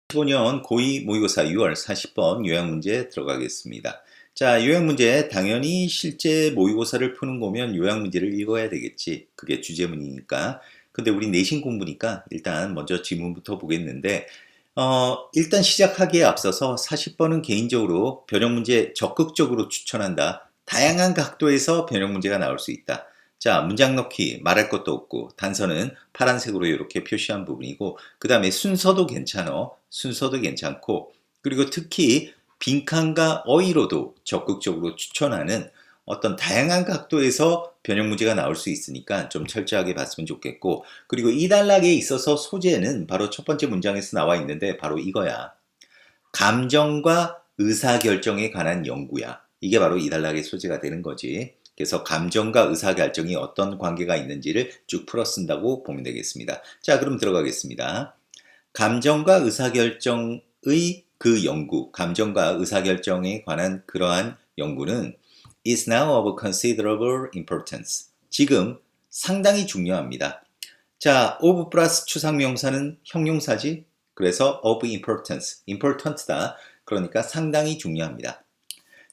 2015년 고2 모의고사 6월 40번 요약문제 들어가겠습니다. 자, 요약문제 당연히 실제 모의고사를 푸는 거면 요약문제를 읽어야 되겠지. 그게 주제문이니까. 근데 우리 내신 공부니까 일단 먼저 지문부터 보겠는데 일단 시작하기에 앞서서 40번은 개인적으로 변형문제 적극적으로 추천한다. 다양한 각도에서 변형문제가 나올 수 있다. 자, 문장 넣기 말할 것도 없고 단서는 파란색으로 이렇게 표시한 부분이고 그 다음에 순서도 순서도 괜찮고 그리고 특히 빈칸과 어휘로도 적극적으로 추천하는 어떤 다양한 각도에서 변형 문제가 나올 수 있으니까 좀 철저하게 봤으면 좋겠고 그리고 이 단락에 있어서 소재는 바로 첫 번째 문장에서 나와 있는데 바로 이거야. 감정과 의사결정에 관한 연구야. 이게 바로 이 단락의 소재가 되는 거지. 그래서 감정과 의사결정이 어떤 관계가 있는지를 쭉 풀어 쓴다고 보면 되겠습니다. 자, 그럼 들어가겠습니다. 감정과 의사결정의 그 연구, 감정과 의사결정에 관한 그러한 연구는 is now of considerable importance. 지금 상당히 중요합니다. 자, of 플러스 추상명사는 형용사지. 그래서 of importance, important다. 그러니까 상당히 중요합니다.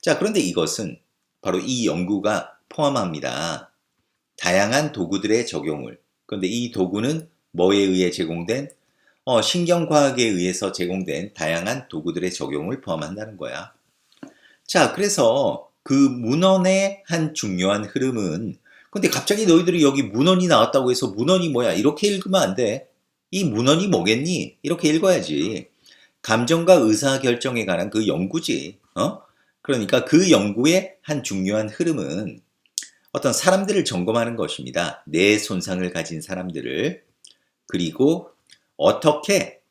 자, 그런데 이것은 바로 이 연구가 포함합니다. 다양한 도구들의 적용을. 그런데 이 도구는 뭐에 의해 제공된? 신경과학에 의해서 제공된 다양한 도구들의 적용을 포함한다는 거야. 자, 그래서 그 문헌의 한 중요한 흐름은 근데 갑자기 너희들이 여기 문헌이 나왔다고 해서 문헌이 뭐야? 이렇게 읽으면 안 돼. 이 문헌이 뭐겠니? 이렇게 읽어야지. 감정과 의사결정에 관한 그 연구지. 그러니까 그 연구의 한 중요한 흐름은 어떤 사람들을 점검하는 것입니다. 뇌 손상을 가진 사람들을. 그리고 어떻게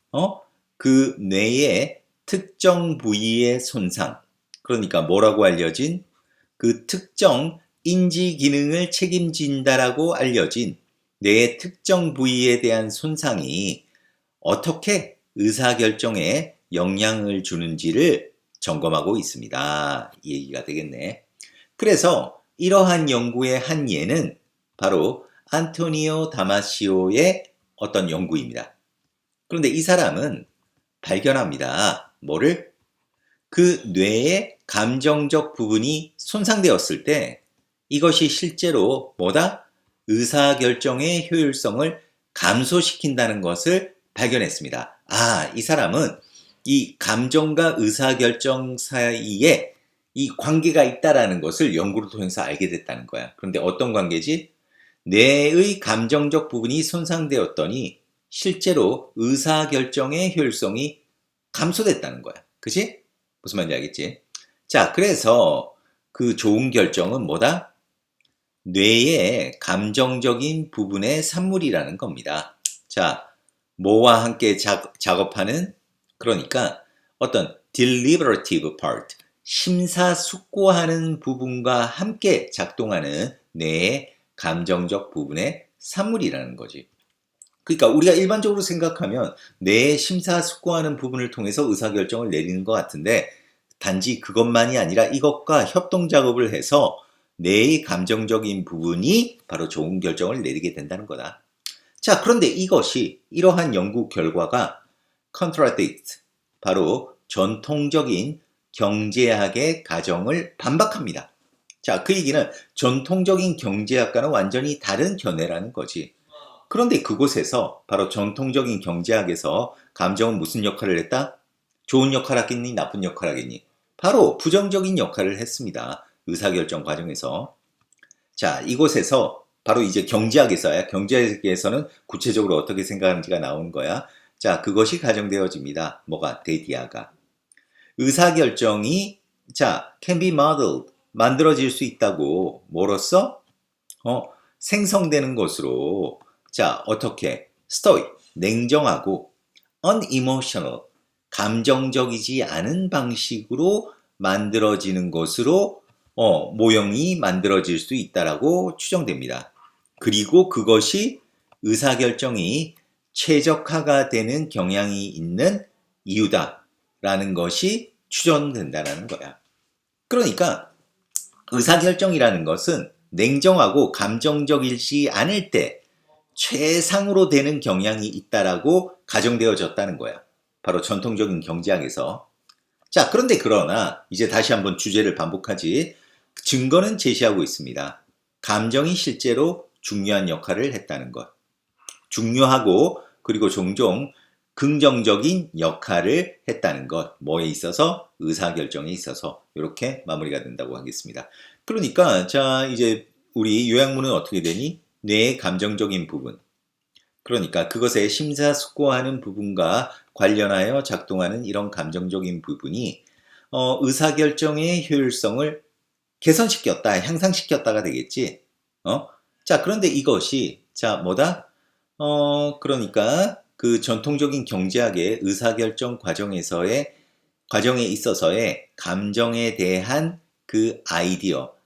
그 뇌의 특정 부위의 손상, 그러니까 뭐라고 알려진 그 특정 인지 기능을 책임진다라고 알려진 뇌의 특정 부위에 대한 손상이 어떻게 의사결정에 영향을 주는지를 점검하고 있습니다. 이 얘기가 되겠네. 그래서 이러한 연구의 한 예는 바로 안토니오 다마시오의 어떤 연구입니다. 그런데 이 사람은 발견합니다. 뭐를? 그 뇌의 감정적 부분이 손상되었을 때 이것이 실제로 뭐다? 의사결정의 효율성을 감소시킨다는 것을 발견했습니다. 아, 이 사람은 이 감정과 의사결정 사이에 이 관계가 있다라는 것을 연구를 통해서 알게 됐다는 거야. 그런데 어떤 관계지? 뇌의 감정적 부분이 손상되었더니 실제로 의사결정의 효율성이 감소됐다는 거야. 그치? 무슨 말인지 알겠지? 자, 그래서 그 좋은 결정은 뭐다? 뇌의 감정적인 부분의 산물이라는 겁니다. 자, 뭐와 함께 작업하는? 그러니까 어떤 deliberative part, 심사숙고하는 부분과 함께 작동하는 뇌의 감정적 부분의 산물이라는 거지. 그러니까 우리가 일반적으로 생각하면 뇌의 심사숙고하는 부분을 통해서 의사결정을 내리는 것 같은데 단지 그것만이 아니라 이것과 협동작업을 해서 뇌의 감정적인 부분이 바로 좋은 결정을 내리게 된다는 거다. 자, 그런데 이러한 연구 결과가 contradict, 바로 전통적인 경제학의 가정을 반박합니다. 자, 그 얘기는 전통적인 경제학과는 완전히 다른 견해라는 거지. 그런데 그곳에서 바로 전통적인 경제학에서 감정은 무슨 역할을 했다? 좋은 역할 하겠니? 나쁜 역할 하겠니? 바로 부정적인 역할을 했습니다. 의사결정 과정에서. 자, 이곳에서 바로 이제 경제학에서야. 경제학에서는 구체적으로 어떻게 생각하는지가 나오는 거야. 자, 그것이 가정되어집니다. 뭐가? 데이디아가. 의사결정이 can be modeled, 만들어질 수 있다고. 뭐로써? 생성되는 것으로. 자, 어떻게? stoic, 냉정하고 unemotional, 감정적이지 않은 방식으로 만들어지는 것으로 모형이 만들어질 수 있다라고 추정됩니다. 그리고 그것이 의사결정이 최적화가 되는 경향이 있는 이유다라는 것이 추정된다는 거야. 그러니까 의사결정이라는 것은 냉정하고 감정적이지 않을 때 최상으로 되는 경향이 있다라고 가정되어졌다는 거야. 바로 전통적인 경제학에서. 자, 그런데 그러나 이제 다시 한번 주제를 반복하지. 증거는 제시하고 있습니다. 감정이 실제로 중요한 역할을 했다는 것. 중요하고 그리고 종종 긍정적인 역할을 했다는 것. 뭐에 있어서? 의사결정에 있어서. 이렇게 마무리가 된다고 하겠습니다. 그러니까 자 이제 우리 요약문은 어떻게 되니? 뇌의 감정적인 부분. 그러니까 그것에 심사숙고하는 부분과 관련하여 작동하는 이런 감정적인 부분이 의사결정의 효율성을 개선시켰다, 향상시켰다가 되겠지. 자, 그런데 이것이 자 뭐다? 그러니까 그 전통적인 경제학의 의사결정 과정에 있어서의 감정에 대한 그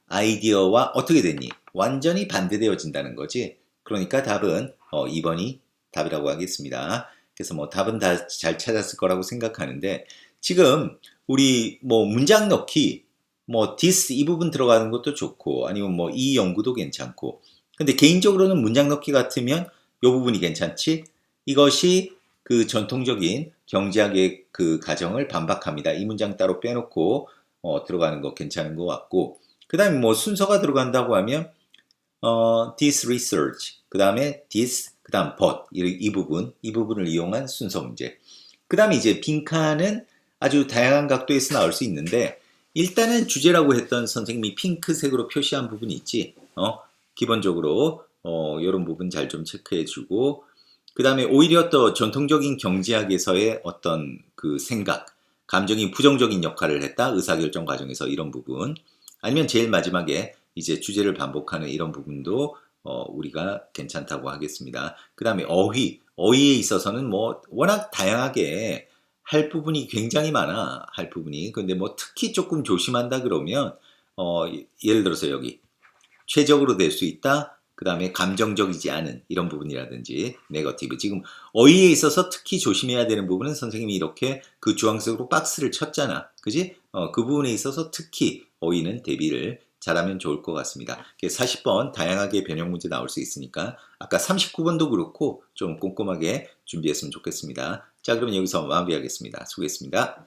아이디어와 어떻게 됐니? 완전히 반대되어진다는 거지. 그러니까 답은 2번이 답이라고 하겠습니다. 그래서 뭐 답은 다 잘 찾았을 거라고 생각하는데 지금 우리 뭐 문장 넣기 뭐 this 이 부분 들어가는 것도 좋고 아니면 뭐 이 연구도 괜찮고 근데 개인적으로는 문장 넣기 같으면 이 부분이 괜찮지? 이것이 그 전통적인 경제학의 그 가정을 반박합니다. 이 문장 따로 빼놓고 들어가는 거 괜찮은 것 같고 그 다음에 뭐 순서가 들어간다고 하면 this research 그 다음에 this 그 다음 but 이 부분을 이용한 순서 문제 그 다음에 이제 빈칸은 아주 다양한 각도에서 나올 수 있는데 일단은 주제라고 했던 선생님이 핑크색으로 표시한 부분이 있지 기본적으로 이런 부분 잘 좀 체크해주고 그 다음에 오히려 또 전통적인 경제학에서의 어떤 그 생각, 감정이 부정적인 역할을 했다. 의사결정 과정에서 이런 부분. 아니면 제일 마지막에 이제 주제를 반복하는 이런 부분도 우리가 괜찮다고 하겠습니다. 그 다음에 어휘에 있어서는 뭐 워낙 다양하게 할 부분이 굉장히 많아. 할 부분이. 근데 뭐 특히 조금 조심한다 그러면 예를 들어서 여기 최적으로 될 수 있다. 그 다음에 감정적이지 않은 이런 부분이라든지 네거티브 지금 어휘에 있어서 특히 조심해야 되는 부분은 선생님이 이렇게 그 주황색으로 박스를 쳤잖아 그지? 그 부분에 있어서 특히 어휘는 대비를 잘하면 좋을 것 같습니다 40번 다양하게 변형 문제 나올 수 있으니까 아까 39번도 그렇고 좀 꼼꼼하게 준비했으면 좋겠습니다 자 그러면 여기서 마무리하겠습니다 수고했습니다